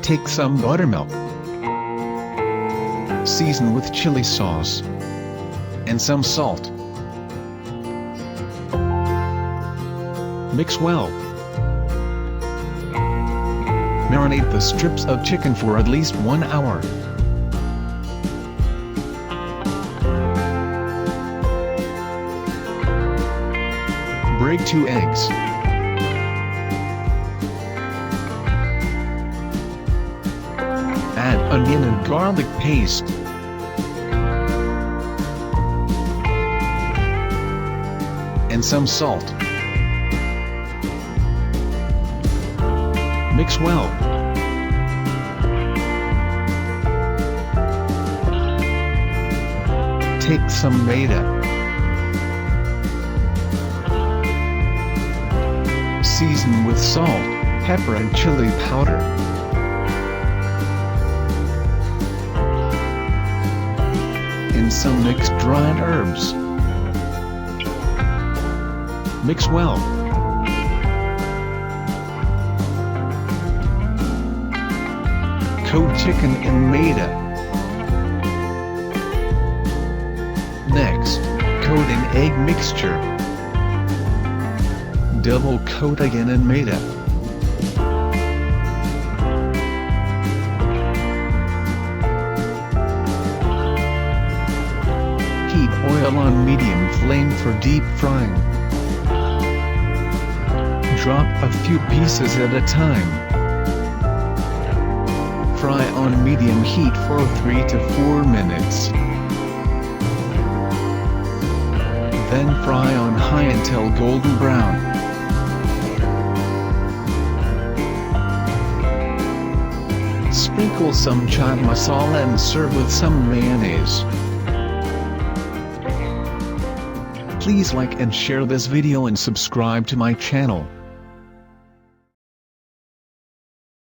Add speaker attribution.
Speaker 1: Take some buttermilk, season with chili sauce, and some salt. Mix well. Marinate the strips of chicken for at least 1 hour. Break 2 eggs. Add onion and garlic paste. And some salt. Mix well. Take some MAIDA. Season with salt, pepper and chili powder. And some mixed dried herbs. Mix well. Coat chicken in MAIDA. Next, coat in egg mixture. Double coat again in MAIDA. Heat oil on medium flame for deep frying. Drop a few pieces at a time. Fry on medium heat for 3 to 4 minutes. Then fry on high until golden brown. Sprinkle some chaat masala and serve with some mayonnaise. Please like and share this video and subscribe to my channel.